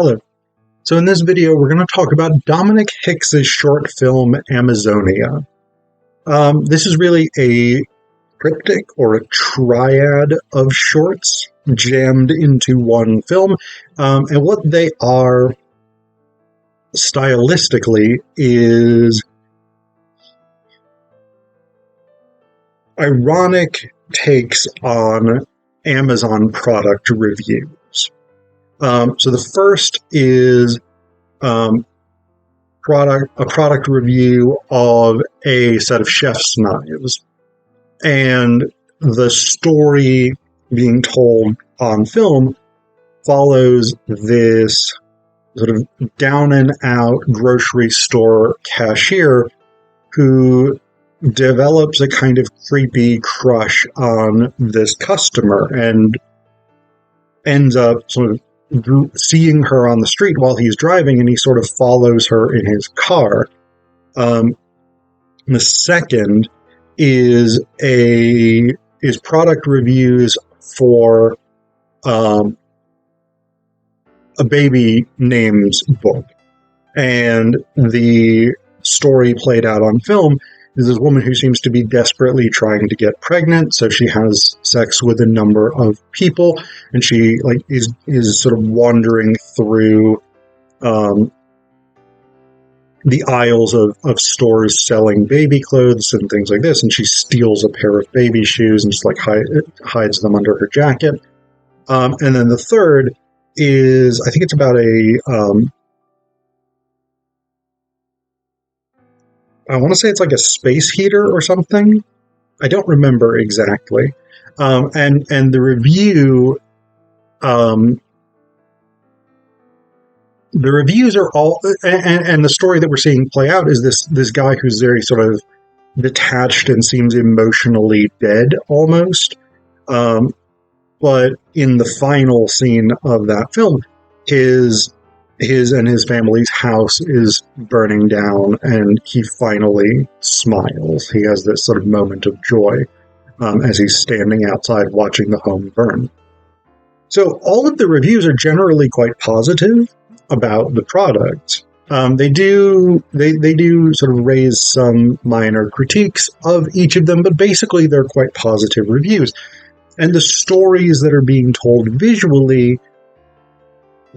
Hello. So in this video, we're going to talk about Dominic Hick's short film, Amazonia. This is really a triptych or a triad of shorts jammed into one film. And what they are stylistically is ironic takes on Amazon product reviews. So the first is a product review of a set of chef's knives, and the story being told on film follows this sort of down and out grocery store cashier who develops a kind of creepy crush on this customer and ends up sort of seeing her on the street while he's driving, and he sort of follows her in his car. The second is product reviews for a baby names book, and the story played out on film is this woman who seems to be desperately trying to get pregnant, so she has sex with a number of people, and she is sort of wandering through the aisles of stores selling baby clothes and things like this, and she steals a pair of baby shoes and just hides them under her jacket. And then the third is, I think it's about I want to say it's like a space heater or something. I don't remember exactly. And the review, the reviews are all, and the story that we're seeing play out is this guy who's very sort of detached and seems emotionally dead almost. But in the final scene of that film, his and his family's house is burning down, and he finally smiles. He has this sort of moment of joy as he's standing outside watching the home burn. So all of the reviews are generally quite positive about the product. They do sort of raise some minor critiques of each of them, but basically they're quite positive reviews. And the stories that are being told visually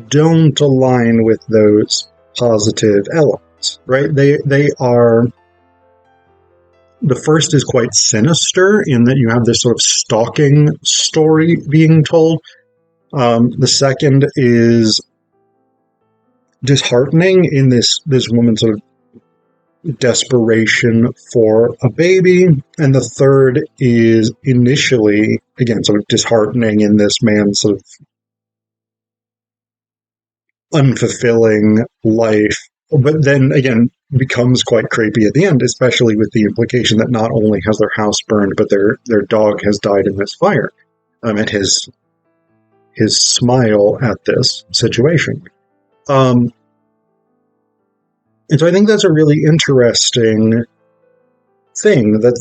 don't align with those positive elements, right? They are, the first is quite sinister in that you have this sort of stalking story being told. The second is disheartening in this woman's sort of desperation for a baby. And the third is initially, again, sort of disheartening in this man's sort of unfulfilling life, but then again becomes quite creepy at the end, especially with the implication that not only has their house burned, but their dog has died in this fire. And his smile at this situation. And so I think that's a really interesting thing that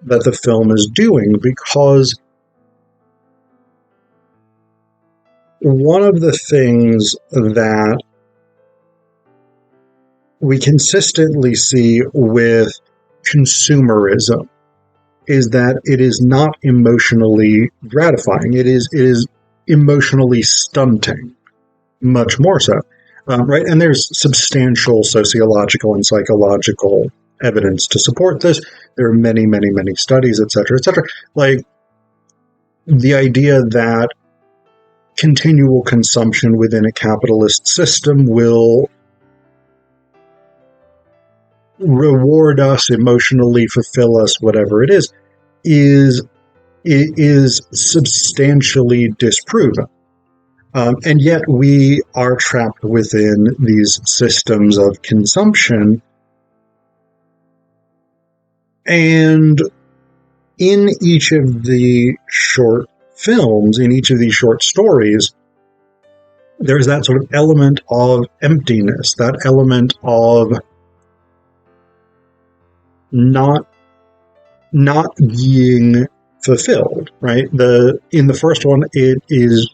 the film is doing, because one of the things that we consistently see with consumerism is that it is not emotionally gratifying. It is emotionally stunting, much more so, right? And there's substantial sociological and psychological evidence to support this. There are many, many, many studies, et cetera, et cetera. Like the idea that continual consumption within a capitalist system will reward us, emotionally fulfill us, whatever it is substantially disproven. And yet we are trapped within these systems of consumption. And in each of the short films, in each of these short stories, there's that sort of element of emptiness, that element of not being fulfilled, right? In the first one, it is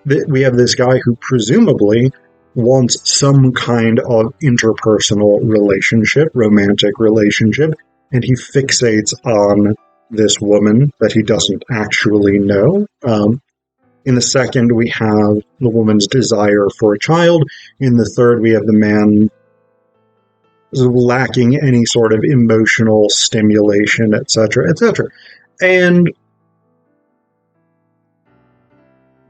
that we have this guy who presumably wants some kind of interpersonal relationship, romantic relationship, and he fixates on this woman that he doesn't actually know. In the second, we have the woman's desire for a child. In the third, we have the man lacking any sort of emotional stimulation, etc., etc. And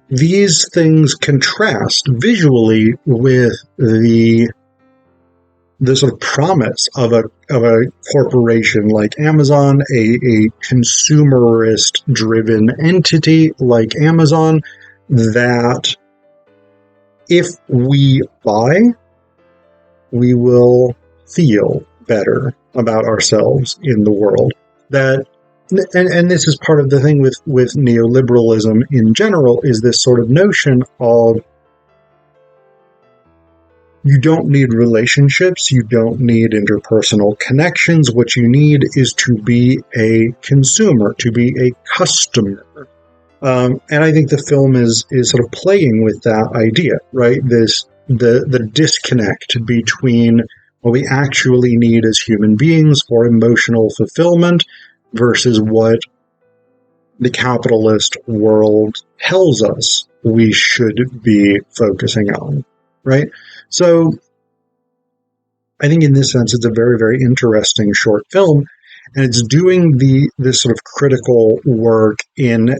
these things contrast visually with the sort of promise of a corporation like Amazon, a consumerist driven entity like Amazon, that if we buy, we will feel better about ourselves in the world. That and this is part of the thing with neoliberalism in general, is this sort of notion of you don't need relationships, you don't need interpersonal connections. What you need is to be a consumer, to be a customer. And I think the film is sort of playing with that idea, right? The disconnect between what we actually need as human beings for emotional fulfillment versus what the capitalist world tells us we should be focusing on, right? So I think in this sense, it's a very, very interesting short film, and it's doing this sort of critical work in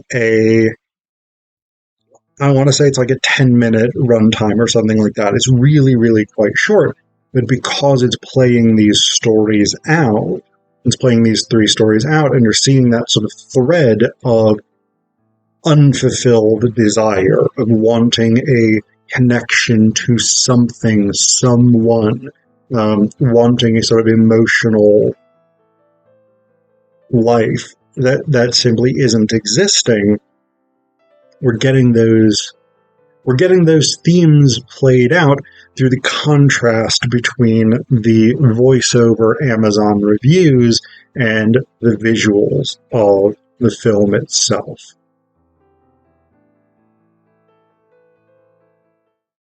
I want to say it's like a 10-minute runtime or something like that. It's really, really quite short, but because it's playing these stories out, it's playing these three stories out, and you're seeing that sort of thread of unfulfilled desire, of wanting a connection to something, someone, wanting a sort of emotional life that simply isn't existing. We're getting those themes played out through the contrast between the voiceover Amazon reviews and the visuals of the film itself.